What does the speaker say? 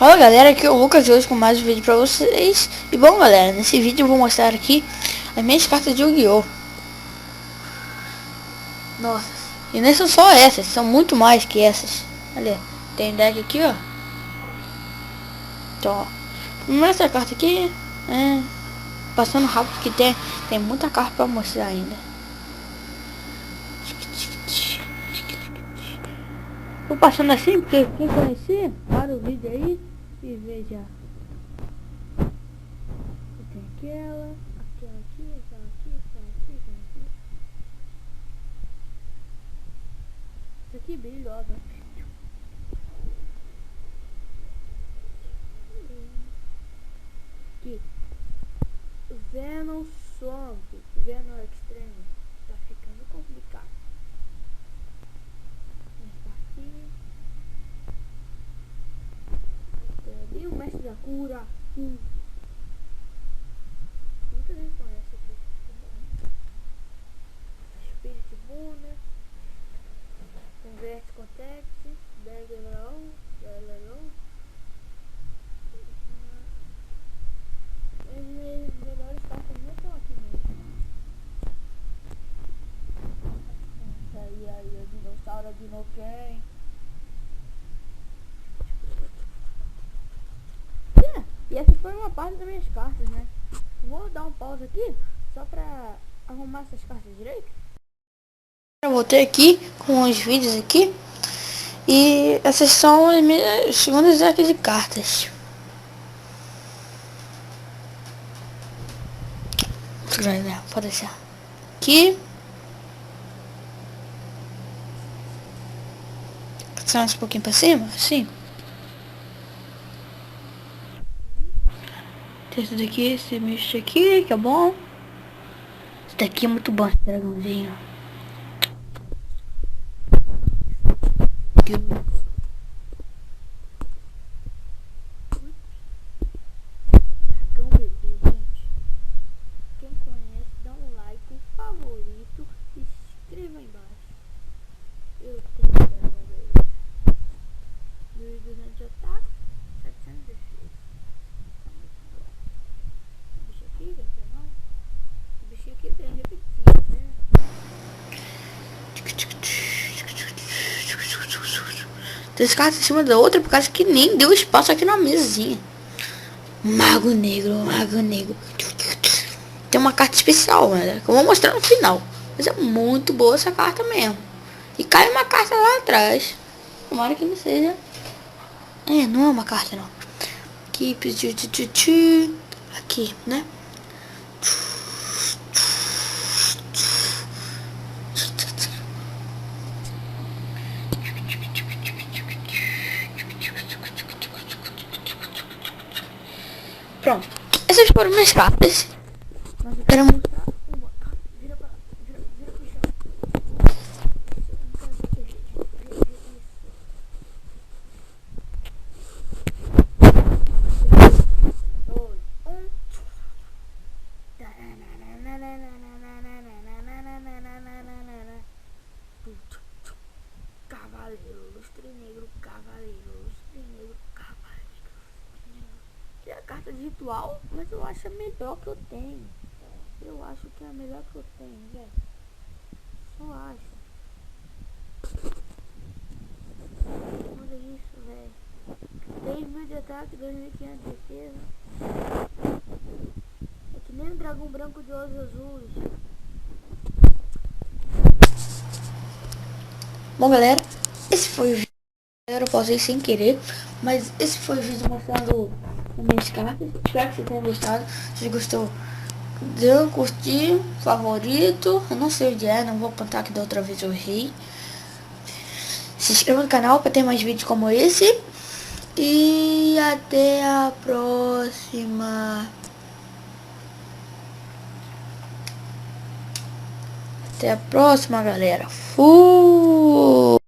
Fala galera, aqui é o Lucas hoje com mais um vídeo pra vocês. E bom galera, nesse vídeo eu vou mostrar aqui as minhas cartas de Yu-Gi-Oh! Nossa, e não são só essas, são muito mais que essas. Olha, tem deck aqui ó. Então ó, primeiro essa carta aqui passando rápido que tem muita carta pra mostrar ainda. Vou passando assim porque quem conhecer, para o vídeo aí e veja. Tem aquela aqui, aquela aqui. Isso aqui brilhosa. Aqui. Venom Swamp, Venom Extreme. Tá ficando complicado. E o mestre da cura. Muita gente conhece aqui. Spirit Buna. Converte Context. Degleon. As melhores cartas não estão aqui mesmo. Aí, o dinossauro de Noken. E essa foi uma parte das minhas cartas, né? Vou dar um pause aqui, só pra arrumar essas cartas direito. Eu voltei aqui com os vídeos aqui. E essas são as minhas segundas decks de cartas. Pode deixar. Aqui. Só um pouquinho pra cima, assim. Tem esse daqui, esse bicho aqui, que é bom. Esse daqui é muito bom, esse dragãozinho. Dragão bebê, gente. Quem conhece, dá um like, um favorito e se inscreva aí embaixo. Eu tenho dragão bebê. 1200 de ataque, 700 de defesa. Esse bichinho aqui vem repetido, né? Três cartas em cima da outra por causa que nem deu espaço aqui na mesinha. Mago Negro. Tem uma carta especial, né? Que eu vou mostrar no final. Mas é muito boa essa carta mesmo. E cai uma carta lá atrás. Tomara que não seja. Não é uma carta não. Aqui, né? Pronto. Essas foram minhas cartas. Mas eu quero mostrar uma carta. Vira pro chão. Que é a carta de ritual, mas eu acho a melhor que eu tenho. Eu acho que é a melhor que eu tenho, velho. Só acho. Olha isso, velho. 3.000 de ataque, 2.500 de defesa. É que nem um dragão branco de olhos azuis. Bom galera, esse foi o vídeo. Eu pausei sem querer, mas esse foi o vídeo mostrando as minhas cartas. Espero que você tenha gostado. Se gostou, deu curtir, favorito. Eu não sei onde é, não vou contar que da outra vez eu errei. Se inscreva no canal para ter mais vídeos como esse. E até a próxima. Até a próxima, galera. Fui!